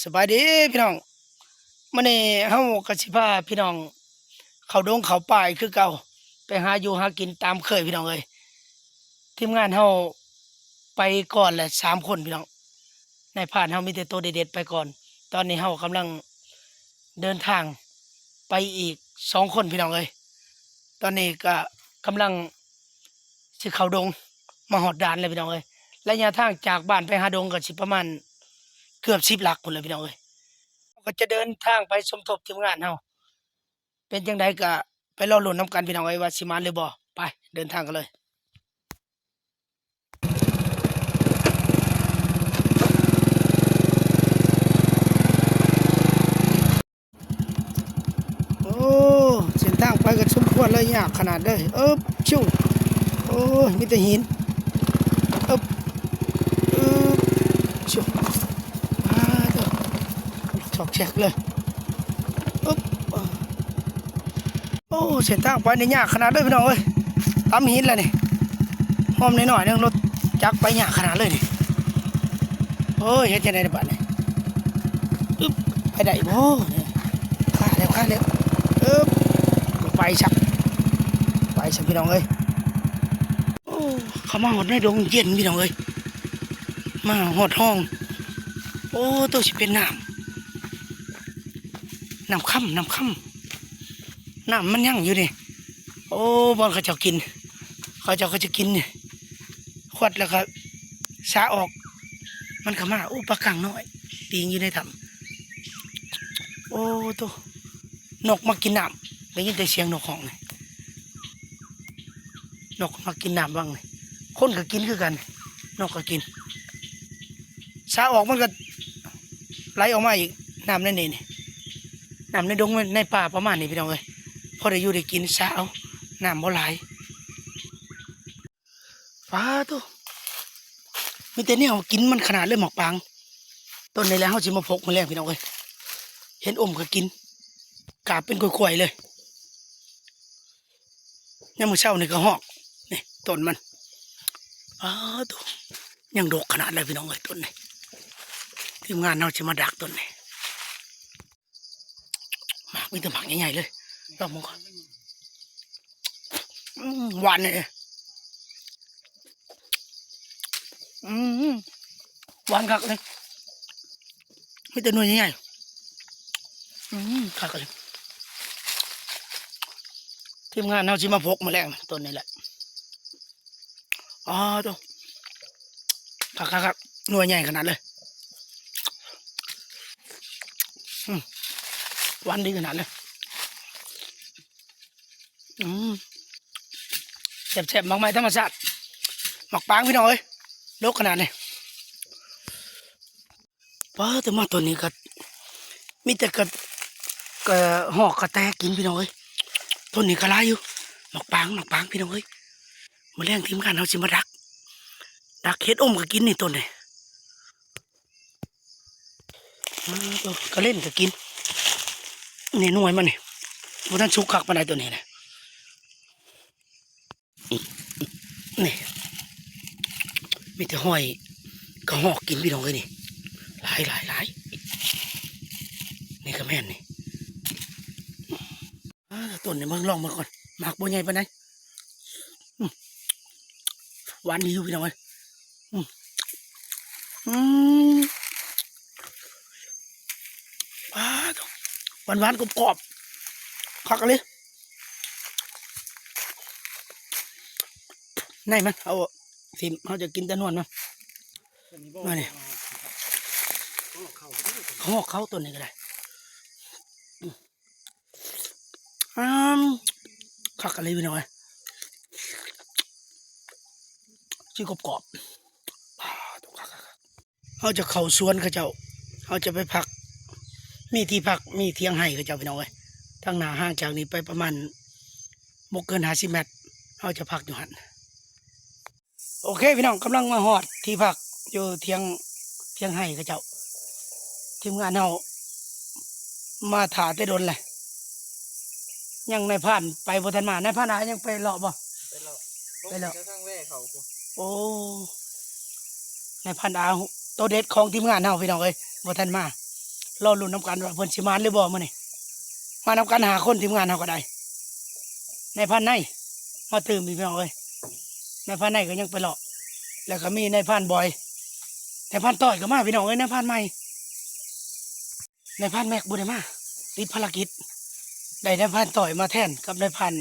สบายดีพี่น้องมื้อนี้เฮาก็สิพาพี่น้องเข้าดงเข้าป่าคือเก่าไปหาอยู่หากินตามเคยพี่น้องเอ้ยทีมงานเฮาไปก่อนแหละ3 คนพี่น้องในผ่านเฮามีแต่ตัวเด็ดๆไปก่อนตอนนี้เฮากำลังเดินทางไปอีก2 คนพี่น้องเอ้ยตอนนี้ก็กำลังสิเข้าดงมาฮอดด่านเลยพี่น้องเอ้ยระยะทางจากบ้านไปหาดงก็สิประมาณเกือบ10 หลักพุ่นเลยพี่น้องเอ้ย ก็จะเดินทางไปสมทบทีมงานเฮาเป็นจังไดก็ไปรอลุ้นนำกันพี่น้องเอ้ยว่าสิมาหรือบ่ไปเดินทางกันเลยโอ้เส้นทางไปก็สมควรเลยยากขนาดเลยชิวโอ้ยมีแต่หินเอิบเอิบชิวมาเด้อชอกแฉกเลยอึบโอ้เส้นทางไปนี่ยากขนาดเลยพี่น้องเอ้ยตามหินแล้วนี่หอมน้อยๆนึงรถจักรไปยากขนาดเลยนี่โอ้ยเฮ็ดจังได๋บัดนี้อึบไปได้บ่เนี่ยข้าแล้วอึบไปชักไปสักพี่น้องเอ้ยโอ้เขามาหอดในดงเย็นพี่น้องเอ้ยมาหอดห้องโอ้ตัวสิเป็นน้ำค่ำน้ำมันยั่งอยู่นี่โอ้บอลเขาจะกินเขาจะกินนี่ขวดแล้วก็สาออกมันเข้ามาโอ้ปลากังน้อยตีอยู่ในถ้ำโอ้ตัวนกมากินน้ำได้ยินแต่เสียงนกห้องนี่นกมากินน้ำบ้างนี่คนก็กินคือกันนกก็กินสาออกมันก็ไหลออกมาอีกน้ำในนี่น้ำในดงในป่าประมาณนี้พี่น้องเอ้ยพอได้อยู่ได้กินสาเอาน้ำบ่ไหลฟ้าตัวมีแต่เนี่ยกินมันขนาดเลยหมอกปางต้นในแล้วเขาจิมาพกมาแล้วพี่น้องเอ้ยเห็นอมก็กินกาบเป็นกล้วยๆเลยเนี่ยมือเช้านี่ก็หอกนี่ต้นมันตัวยังดกขนาดเลยพี่น้องเอ้ยต้นนี้ทีมงานเราจะมาดักต้นนี้หมากมีแต่หมากใหญ่ๆเลยลองมองก่อนหวานเลยหวานคักเลยมีแต่หน่วยใหญ่คักเลยทีมงานเราจะมาพกมาแล้วต้นนี้แหละตัวคักหน่วยใหญ่ขนาดเลยหวานดีขนาดเลยแซ่บๆมากมายธรรมชาติหมักปางพี่น้องเอ้ยลกขนาดนี้แต่มาตัวนี้ก็มีแต่กระหอกกระแตกินพี่น้องเอ้ยต้นนี้ก็ร้ายอยู่หมักปางพี่น้องเอ้ยมาแรงทีมงานเราจะมาดักเห็ดอมก็กินนี่ต้นนี้ตัวก็เล่นก็กินนี่หน่วยมันนี่บนนั้นชุกขักมาได้ตัวนี้นะนี่มีแต่ห้อยกระหอกกินพี่น้องเอ้ยนี่หลายนี่ก็แม่นนี่ต้นนี่มึงลองมาก่อนหมากบัวใหญ่ปานไหนหวานดีอยู่พี่น้องเอ้ยหวานกรอบคักเลยไหนมันเอาสิเขาจะกินแต่นวลมั้งมาเนี่ยเขาตัวนี้ก็ได้คักอะไรพี่น้องเอ้ยชื่อกรอบเขาจะเข้าสวนเขาเจ้าเขาจะไปพักมีที่พักมีเทียงให้เขาเจ้าพี่น้องเอ้ยทางหน้าห้างจากนี้ไปประมาณบ่เกิน50 เมตรเขาจะพักอยู่หันโอเคพี่น้องกำลังมาหอดที่พักอยู่เทียงให้เขาเจ้าทีมงานเรามาถ่าแต่โดนเลยยังในผ่านไปบทันมาในผ่านอายังไปเลาะบ่ไปเลาะข้างแว่เขาโอ้ในผ่านอาตัวเด็ดของทีมงานเราพี่น้องเอ้ยบทันมา รอลุ้นน้ำกันว่าเพิ่นสิมานหรือบ่มื้อนี้มานำกันหาคนทีมงานเฮาก็ได้ในพันในมาตื่มอีกพี่น้องเอ้ยในพันในก็ยังไปหลอกแล้วก็มีในพันบอยในพันต่อยก็มาพี่น้องเอ้ยในพันใหม่ในพันแม็กบ่ได้มาติดภารกิจได้ในพันต่อยมาแทนกับในพัน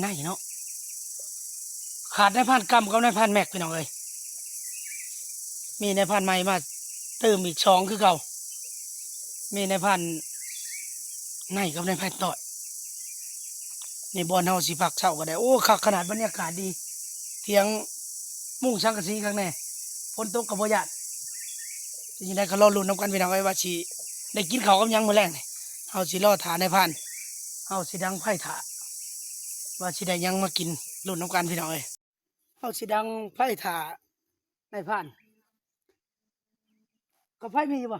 ในเนาะขาดในพันกำกับในพันแม็กพี่น้องเอ้ยมีในพันใหม่มาเติมอีก2คือเก่ามีในพันในกับในพันต่อยในบอลเฮาสิพักเช้าก็ได้โอ้คักขนาดบรรยากาศดีเทียงมุ่งสังกะสีข้างในฝนตกกับบ่ยานจริงๆได้ก็รอลุ้นนำกันพี่น้องไว้ว่าสิได้กินข้าวกับหยังมื้อแรงนี่เฮาสิรอถาในพันเฮาสิดังไผ่ถาว่าสิได้หยังมากินลุ้นนำกันพี่น้องเอ้ยเฮาสิดังไผ่ถาในพันกับไผ่มีอยู่บ่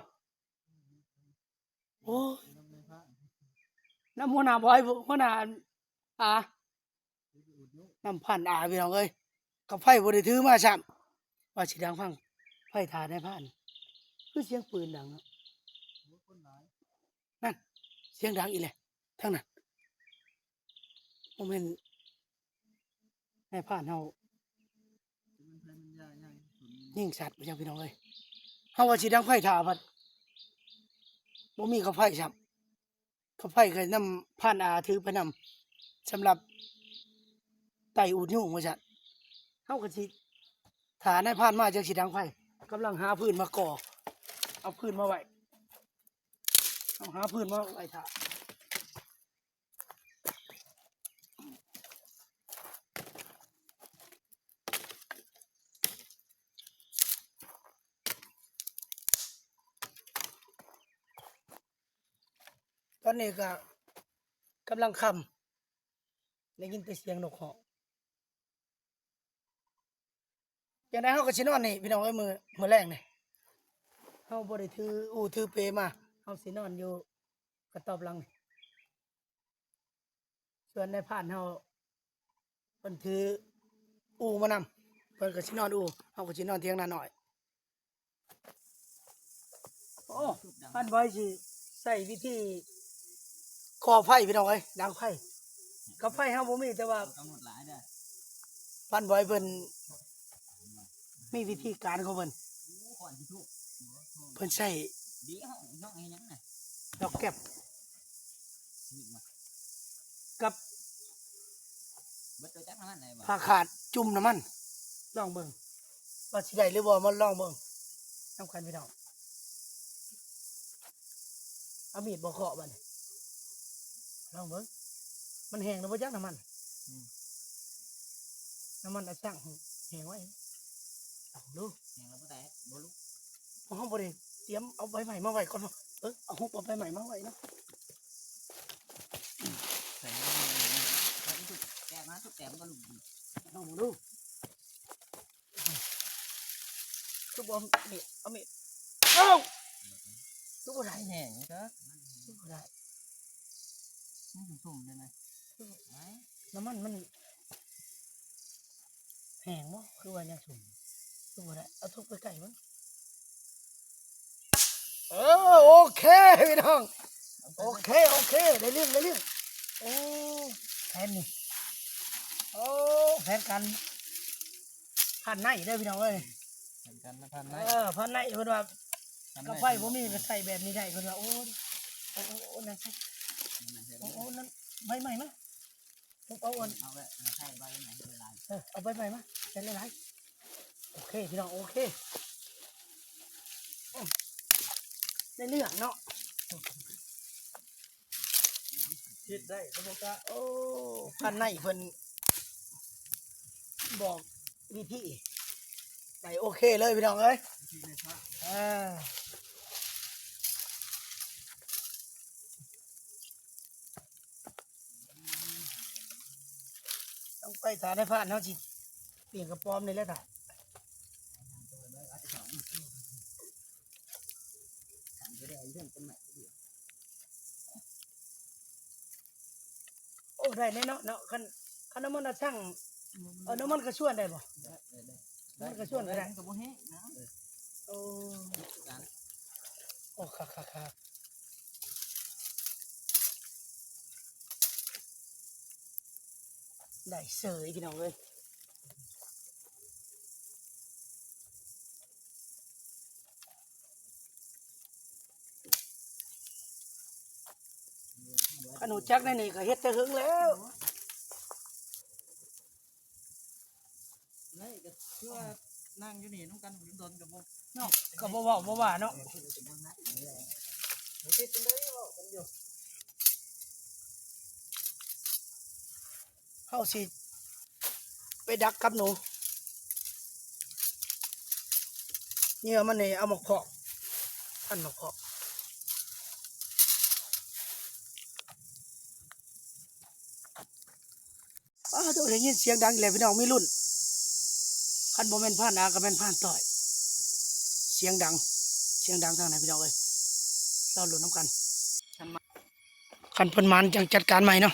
โอ้ยน้ำหัวหน้าบอยหัวหน้าน้ำพันพี่น้องเอ้ยกับไผ่บ่ได้ถือมาซ้ำว่าสิดังฟังไผ่ถาในพันคือเสียงปืนดังเนาะนั่นเสียงดังอีแหละทั้งนั้นผมเห็นในผ่านเฮายิ่งสัตว์ไปจังพี่น้องเอ้ยเฮาว่าสิดังไผ่ถาพัดบ่มีกับไผ่ซ้ำกับไผ่ก็นำผ่านถือไปนำสำหรับไต่อูดยุ่งว่าซั่นเฮาก็สิถาในผ่านมาจังสิดังไผ่กำลังหาพื้นมาก่อเอาพื้นมาไว้เอาหาพื้นมาไว้ถาตอนนี้ก็กำลังค่ำได้ยินแต่เสียงนกเหาะจังได๋เฮาก็สินอนนี่พี่น้องเอ้ยมื้อแรงนี่เฮาบ่ได้ถือเปมาเฮาสินอนอยู่กระต๊อบหลังนี่ส่วนในผ่านเฮาเพิ่นถือมานำเพิ่นก็สินอนเฮาก็สินอนเถียงนาหน่อยโอ้พันไว้สิใช้วิธีก่อไฟพี่น้องเอ้ยดังไฟกับไฟเฮาบ่มีแต่ว่าพันไว้เพิ่นมีวิธีการของเพิ่นใช้ดอกแก้บกับผ้าขาดจุ่มน้ำมันลองเบิ่งว่าสิได้หรือบ่มาลองเบิ่งนำกันพี่น้องเอามีดบ่เคาะบัดนี้ลองเบิ่งมันแห้งแล้วบ่จักน้ำมันอาช่างแห้งไว้ลองดูแห้งแล้วบ่ได้บ่ลุกเฮาบ่ได้เตรียมเอาใบใหม่มาไว้ก่อนเอาหุบเอาใบใหม่มาไว้เนาะใส่ทุกแกะมาทุกแกะมันก็ลุกลองดูคือบ่มีเอามีเอ้าลูกบ่ได้แห้งเด้อลูกบ่ได้สุ่มๆได้มั้ยน้ำมันแห้งบ่คือว่ายังสุ่มลูกบ่ได้เอาทุบไปไกลมั้งโอเคพี่น้องโอเคได้เรื่องโอ้แผนนี่โอ้แผนกันพันในได้พี่น้องเอ้ยแผนกันพันในพันในเพิ่นว่ากาไฟบ่มีก็ใส่แบบนี้ได้เพิ่นว่าโอ้นั่นใช่โอ้นั่นใบใหม่มั้ยเอาแบบใส่ใบใหม่หลายเอาใบใหม่มั้ยใส่หลายโอเคพี่น้องโอเคได้เรื่องเนาะคิดได้สมมุติว่าโอ้พันในเพิ่นบอกวิธีได้โอเคเลยพี่น้องเอ้ยต้องไปถาได้ผ่านเนาะสิเปลี่ยนกระป๋อมนี่แหละค่ะโอ้ได้แน่เนาะคันน้ำมันช่างน้ำมันกระชวนได้บ่น้ำมันกระชวนก็ได้โอ้ ค่ะได้เสยพี่น้องเลยขนูจักในนี่ก็เฮ็ดแต่หึงแล้วนี่ก็คือว่านั่งอยู่นี่น้องกันโดนกับผม เนาะก็บ่เว้าบ่ว่าเนาะเฮาสิไปดักกับหนูเหยื่อมันนี่เอามาเพาะท่านมาเพาะตัวได้ยินเสียงดังอีกแล้วพี่น้องมีรุ่นคันบ่แม่นผ่านอาก็แม่นผ่านต่อยเสียงดังทางไหนพี่น้องเอ้ยเราลุ้นน้ำกันคันเพิ่นมันจังจัดการใหม่เนาะ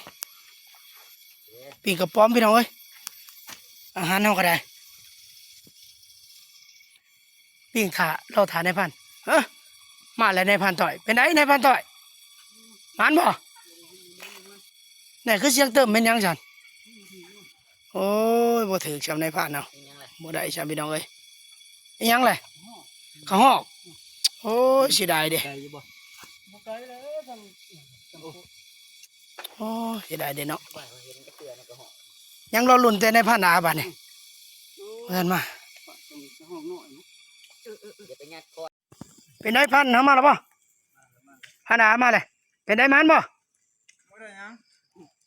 ปีกระป๋อมพี่น้องเอ้ยอาหารเฮาก็ได้ปิ้งขาเราถาในพันมาแล้วในพันต่อยเป็นไงในพันต่อยมันบ่นี่คือเสียงเติมเป็นยังฉันโอ้ยบ่ถือจำในพันเนาะบ่ได้จำพี่น้องเอ้ยยังเลยข้าวหอกโอ้ยเสียดายเด้โอ้ยเสียดายเด้เนาะยังรอลุ่นแต่ในพันอาบัดนี่เพื่อนมาเป็นได้พันทำมาแล้วป่ะพันอามาเลยเป็นได้มันป่ะ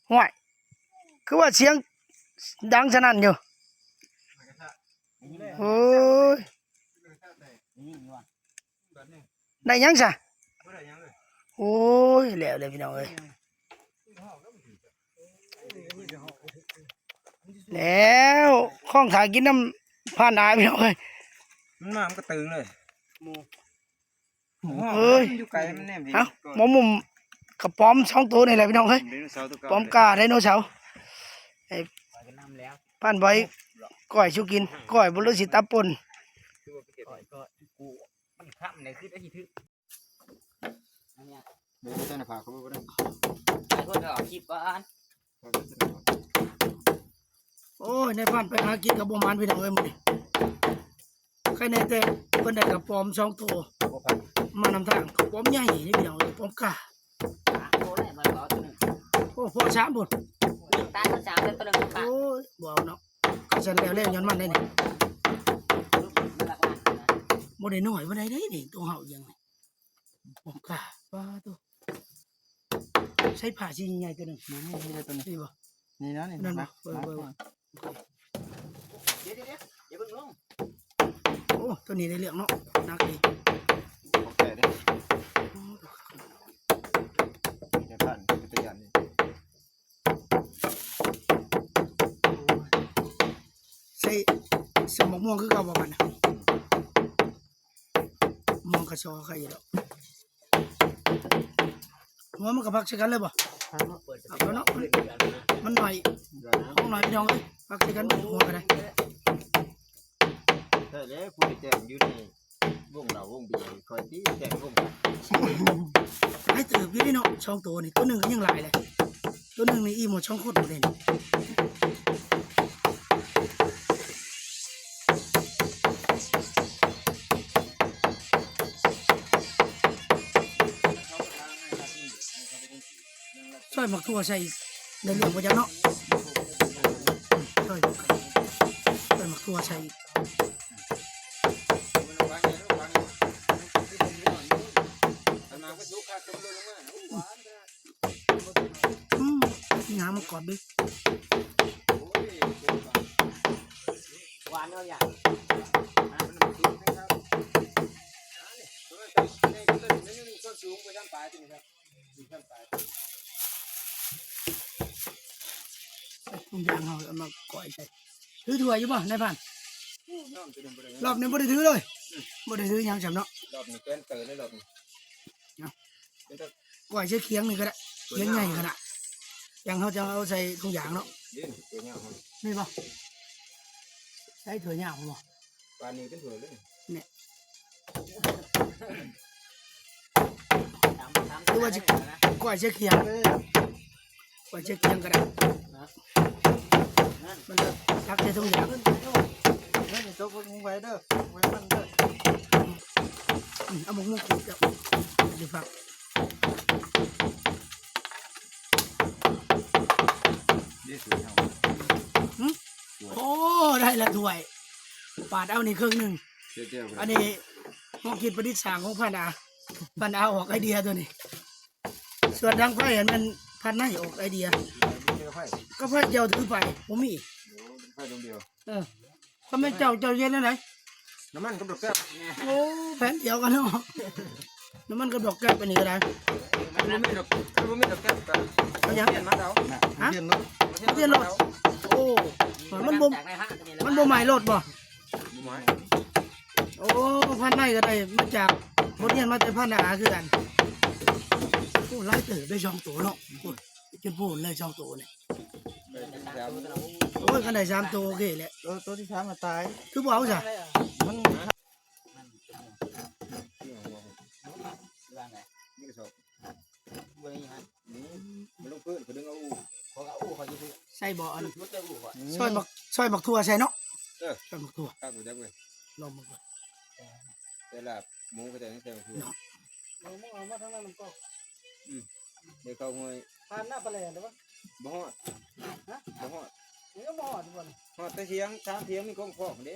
ห่วยคือว่าเสียงดังสนั่นอยู่โอ้ยได้ยังซะโอ้ยแล้วเลยพี่น้องเอ้ยแล้วข้องถ่ายกินน้ำพันอาพี่น้องเอ้ยมันมามันก็ตึงเลยเอ้ยเอ้าหมอมุมกระป๋อม2ตัวนี่แหละพี่น้องเฮ้ยป๋อมกาไดโนเสาร์ไอ้พันใบก้อยชูกินก้อยบุรุษิตาปนมันข้ามเนี่ยคือได้ที่ทึกเดี๋ยวจะผ่าเขาไปได้ไอ้คนจะออกคลิปบ้านโอ้ยในพันไปหากินกับบ่มันพี่น้องเอ้ยมื้อนี้ใครในแต่เพิ่นได้กระป๋อม2ตัวมานำทางกระป๋อมใหญ่นี่พี่น้องเอ้ยป๋อมกาโอ้พอ3พุ่นตาเขาสามเป็นตัวหนึ่งค่ะโอ้ยบ่เอาเนาะก็ฉันแล้วย้อนมันได้นี่บ่ได้น้อยบ่ได้เด้นี่ตัวเฮายังนี่ป๋อมกาปลาตัวใช้ผ้าสีใหญ่ตัวนึงนี่ตัวนี้นี่บ่นี่นะนี่นั่นบ่เบิ่งเดี๋ยวเพิ่งลงโอ้ตัวนี้ได้เรื่องเนาะนักดีโอเคเด้จะผ่านตัวอย่างนี้ใส่สมองม่วงคือเก่าบ่มันม่วงกระชอใครอยู่ดอกหัวมันก็พักใช้กันเลยบ่เอาเนาะมันหน่อยห้องหน่อยพี่น้องเอ้ยพักใช้กันหัวก็ได้ใช่แล้วผู้ที่แจ้งอยู่ในวงเราวงเบียร์คอยที่แจ้งวงให้ตื่นอยู่นี่เนาะ2ตัวนี่ตัวนึงก็ยังหลายเลยตัวนึงนี่อีหมด2คนเลยนี่ซอยหมักทั่วใส่ในเรื่องบ่จังเนาะซอยหมักทั่วใส่งามันกอดดิหวานเลยอ่ะทุกอย่างเอามาก่อยใส่ถือถั่วอยู่ป่ะนายพันรอบนี้บ่ได้ถือเลยบ่ได้ถือยังจำเนาะรอบนี้เป็นเต๋อเลยรอบนี้ก่อยใช้เคียงนี่ก็ได้เคียงใหญ่ขนาดยังเขาจะเอาใส่ทุกอย่างเนาะนี่ป่ะใส่ถั่วเหนียวป่ะปลานี้เป็นถั่วเลยเนี่ย ว่าจะก้อยเชือกเขียงก้อยเชือกเขียงก็ได้มันจะทักใส่ทุกอย่าง นั่นตัวมึงไว้เด้อไว้มันเด้อ เอาหมกมุ่งขุดกับดีฟัก นี่สวยเฮา โอ้ได้ละถ้วยปาดเอานี่ครึ่งหนึ่ง เจ้า อันนี้มองคิดประดิษฐ์สร้างของพันอาออกไอเดียตัวนี้ส่วนดังไฟเห็นมันพันให้ออกไอเดีย เจ้าไฟ ก็ไฟเจ้าถือไปผมมี ไฟดวงเดียว ก็ไม่เจ้าเย็นแล้วไหน น้ำมันกับดอกแก้ว โอ้แผ่นเดียวกันเนาะน้ำมันกระดอกแก้วไปนี่ก็ได้ มันไม่ดอกมันไม่ดอกแก้วกัน เอายัง เปลี่ยนมาเดาเปลี่ยนเนาะ เทียนรถโอ้มันบ่ จากในห้างตัวนี้ มันบ่หมายรถบ่ บุ้มไม้ โอ้พันในก็ได้มาจากบทเรียนมาแต่พันอาคือกันโอ้ไล่เต๋อได้ช่องตัวเนาะโอ้ยจนพูดเลยช่องตัวเนี่ยโอ้ยกันได้3ตัวโอเคแหละ ตัวที่สามมาตาย คือบ่เอาจ้ะ มัน ว่าไง นี่ก็ชอบ เว้ยฮะ นี่มันลงพื้นก็ดึงเอาอู เขาก็อู้เขาจะซื้อ ใส่บ่อัน รถเตอร์อู้ก่อน ซอยบักทั่วใส่เนาะซอยบักทั่ว ข้าวกูจักเว้ย ลองมาก่อน แต่ละหมูก็แต่แต่คือ เราเอามาทางนั้นมันก็ เดี๋ยวเขาหวย ผ่านหน้าปลาแหลนได้ปะ บ่ฮอดบ่ฮอด นี่ก็บ่ฮอดทุกคน ฮอดแต่เสียงชามเสียงมีกองฟอกเด้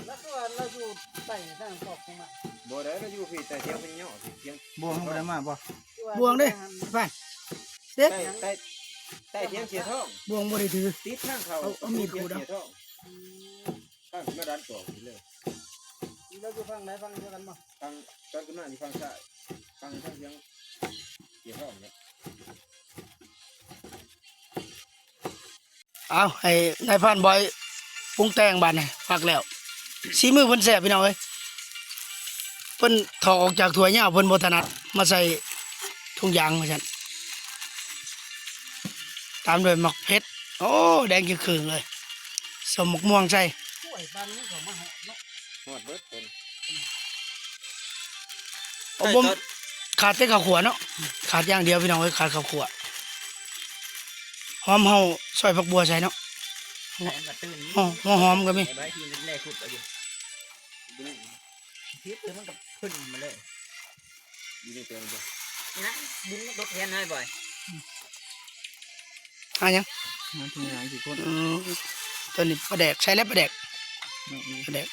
แล้วก็เราอยู่ใต้ทางขอบเข้ามา บ่ได้เราอยู่พี่แต่เสียงเป็นเหยาะเสียง บวงบ่ได้มาบ่ บวงเด้ผ่านเด็ด ใต้เสียงเสียท้อง บวงบ่ได้ถือ ติดทางเขา เอามีดขูดเอา เสียท้องข้างมาดันตัวเลย เราอยู่ฝั่งไหนฝั่งเดียวกันบ่ ฟังตอนขึ้นมาที่ฟังซ้ายฟังทางเสียงเสียท้องเนี่ย เอาให้นายพรานบอยปรุงแต่งบ้านนี่ฟักแล้วสีมือเพิ่นแซ่บพี่น้องเอ้ยเพิ่นถอดออกจากถ้วยยาวเพิ่นบ่ถนัดมาใส่ถุงยางว่าซั่นตามด้วยหมักเพชรโอ้แดงจึงครึ่งเลยสมหมกม่วงใส่ถ้วยบ้านนี้เขามาหอเนาะ ฮอดเบิดเป็น โอ้บ่ขาดแต่ข้าวขัวเนาะขาดอย่างเดียวพี่น้องเอ้ยขาดข้าวขัวหอมเฮาซอยผักบัวใส่เนาะ แสงกระตื้น หัวหอมก็มี ไอ้ใบที่แรกขุดเอาอยู่ทิศมันกับขึ้นมาเลย อยู่ในเตียงบ่ นะดินรถแทนให้บ่อย อะหยัง มันทำงานสิคน ตัวนี้ปลาแดกใช้แล้วปลาแดกปลาแดก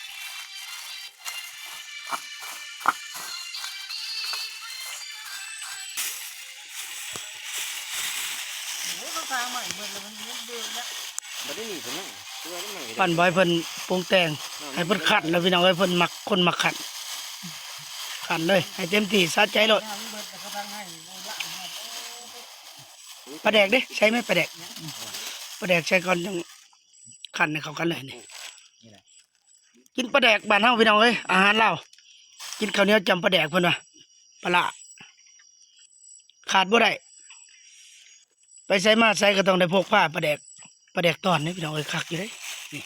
ทางใหม่เบิ่งแล้วมันเบิ่งแล้ว บ่ได้หนีผมนั่งตัวนั้นมัน ปั่นบอยเพิ่นปรุงแต่งให้เพิ่นขัดแล้วพี่น้องเอ้ยเพิ่นมักคนมักขัดขัดเลยให้เต็มที่สะใจเลยปลาแดกดิใช้ไหมปลาแดกปลาแดกใช้ก่อนยังขัดให้เข้ากันเลยนี่กินปลาแดกบ้านเฮาพี่น้องเอ้ยอาหารลาวกินข้าวเหนียวจำปลาแดกเพิ่นว่าปลาละขาดบ่ได้ไปใส่มาใส่ก็ต้องได้พกผ้าปลาแดกตอนนี้พี่น้องเอ้ยคักอยู่เลยนี่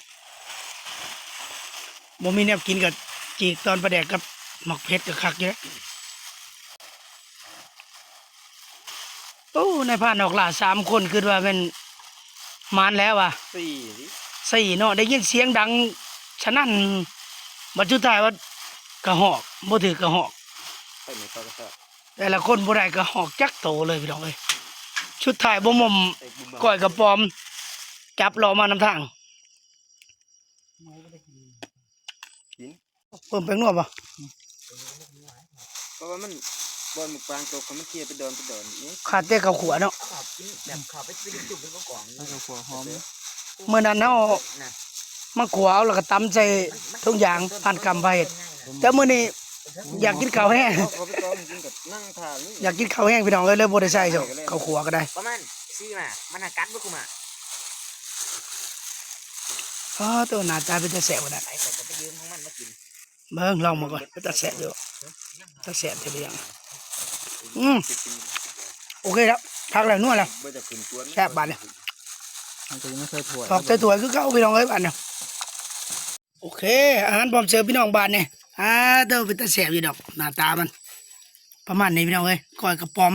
บ่มีแนวกินกับจีกตอนปลาแดกกับหมักเพชรกับคักอยู่เลยโอ้นายพรานออกล่า3 คนคือว่าเป็นมานแล้วว่ะ 4 4เนาะได้ยินเสียงดังฉะนั้นบัดสุดท้ายว่ากระหอกบ่ถือกระหอก ไปไหนก็ก็ แต่ละคนบ่ได้กระหอกจักโตเลยพี่น้องเอ้ยชุดท้ายบ่มอม ไอ้บุ้ม ก้อยกระปอมจับรอมานำทางเพิ่มแป้งนัวป่ะ เพราะว่ามันบอลหมึกปลางตกมันเคลียร์ไปเดินนี่ ขาดแต่ข้าวขัวเนาะ ขอบกินแบบขอบไปกินจุ่มเป็นกล่อง แล้วก็ขัวหอม เมื่อนั้นเฮา นะ มาขัวเอาแล้วก็ตำใส่ทุกอย่างผ่านกรรมไปเฮ็ดแต่มื้อนี้อยากกินข้าวแห้ง เขาไปกองกินกับนั่งทานนี่ อยากกินข้าวแห้งพี่น้องเอ้ยเลยบ่ได้ใส่ซะข้าวขัวก็ได้ ประมาณ4มามันกัดบ่กูมา อ๋อตัวหน้าตาเป็นตาแซ่บบ่ได้ ไอ้ก็ไปยืมของมันมากิน เบิ่งลองมาก่อนเป็นตาแซ่บอยู่ตาแซ่บเท่ายังโอเคครับทักแล้วนัวแล้ว บ่จะขึ้นกวน แซ่บบัดเนี่ย มันก็ยังไม่เคยถั่ว ตอกใส่ถ้วยคือเก่าพี่น้องเอ้ยบัดเนี่ยโอเคอาหารพร้อมเสิร์ฟพี่น้องบ้านเนี่ยเด้อเป็นตาแซ่บอยู่ดอกหน้าตามัน ประมาณนี้พี่น้องเอ้ยก้อยกระป๋อม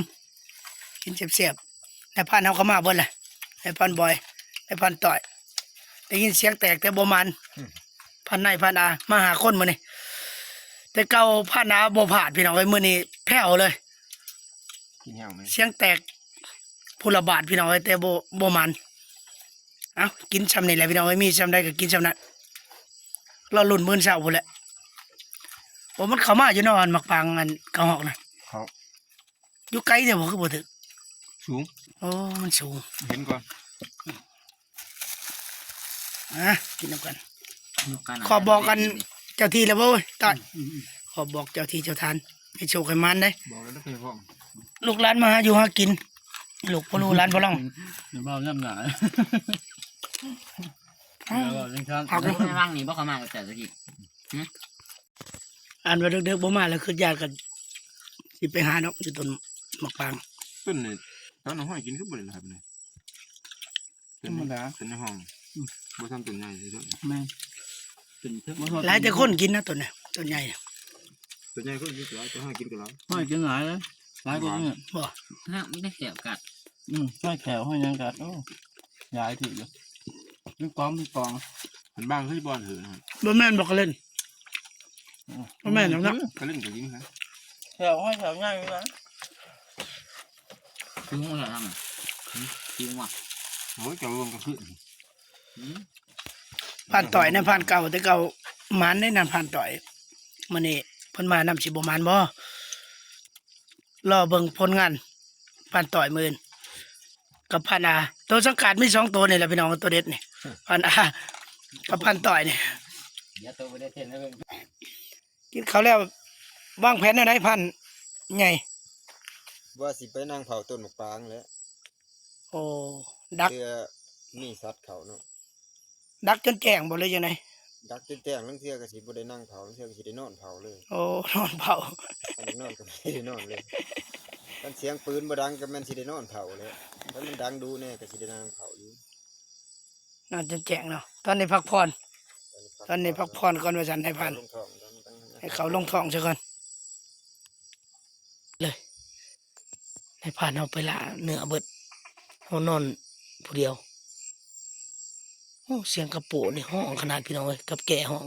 กินเสียบๆนายพันเอาเข้ามาเบิ่นแหละนายพันบอยนายพันต่อยได้ยินเสียงแตกแต่บ่มันพันในพันอามาหาคนมื้อนี้แต่เก่าพันอาบ่ผ่านพี่น้องเอ้ยมื้อนี้แผ่วเลย กินเหี่ยวไหม เสียงแตกผู้ละบาทพี่น้องเอ้ยแต่บ่มันเอากินชำนี่แหละพี่น้องเอ้ยมีชำใดก็กินชำนั้นเราลุ่นมื้อเช้าพุ่นแหละโอ้มันเข้ามาอยู่เนาะอันมักปางอันกระหอกน่ะ เขา อยู่ไกลเด้อบ่คือบ่ถึก สูง โอ้มันสูง เห็นก่อน กินน้ำกัน ยกกัน ขอบอกกันเจ้าที่แล้วบ่เว้ยตอนขอบอกเจ้าที่เจ้าทานให้โชคให้มันได้ บอกแล้วนะเพื่อนพ่อ ลูกหลานมาหาอยู่หากิน ลูกบ่รู้หลานบ่ร้อง เดี๋ยวเบาย่ำหนาเดี๋ยวเบาจังชัน เอา เอาในว่างนี่บ่เข้ามากับแต่สักที อ่านว่าเด็กๆบ่มาแล้วคือญาติกันสิไปหาเนาะอยู่ต้นมะปราง ต้นนี่ตอนน้องห้อยกินขึ้นบนเลยนะครับเนี่ย ธรรมดา เป็นในห้องบ่ทำต้นใหญ่เลยต้น แม่งเป็นเทคนิค หลายแต่คนกินนะต้นเนี่ยต้นใหญ่เนี่ย ต้นใหญ่ก็กินแล้วจะให้กินกันแล้ว ห้อยกินหลายเลยหลายกว่านี้ บ่ ถ้าไม่ได้เสียบกัด ห้อยแขวห้อยหยังกัดโอ้ยายถืออยู่ลูกกองลูกกอง มันบ้างขึ้นบอลเหือะนะครับ บ่แม่นบ่ก็เล่นบ่แม่นหรอกเนาะ ก็เล่นกับยิงนะ แขวห้อยแขวง่ายอยู่นะ ทิ้งมาแล้วทำไงทิ้งว่ะ โอ้ยจะรวมกันขึ้น ผ่านต่อยนะผ่านเก่าแต่เก่ามันได้นั่นผ่านต่อยมื้อนี้เพิ่นมานำสิบ่มันบ่รอเบิ่งผลงานผ่านต่อยมื้อนี้กับผ่านอาตัวสังกัดมี2ตัวนี่แหละพี่น้องตัวเด็ดนี่ผ่านอากับผ่านต่อยนี่ เดี๋ยวตัวไปได้เทนแล้วเพิ่ง กินข้าวแล้ววางแผนอะไรพันใหญ่ ว่าสิไปนั่งเผาต้นมะปรางแล้ว โอ้ดัก เพื่อมีสัตว์เขาเนาะ ดักจนแจ้งบ่เลยยังไง ดักจนแจ้งลังเทื่อก็สิบ่ได้นั่งเผาลังเทื่อก็สิได้นอนเผาเลย โอ้นอนเผา อันนี้นอนก็ไม่ได้นอนเลยมันเสียงปืนบ่ดังก็แม่นสิได้นอนเผาเลยถ้ามันดังดูแน่ก็สิได้นั่งเผาอยู่ นอนจนแจ้งเนาะตอนนี้พักผ่อนตอนนี้พักผ่อนก่อนว่าฉันให้พัน ลงท้อง ให้เขาลงท้องซะก่อนเลยให้พันเอาไปละเนื้อเบิดเอานอนผู้เดียวโอ้เสียงกระโปงนี่ห้องขนาดพี่น้องเลยกับแก่ห้อง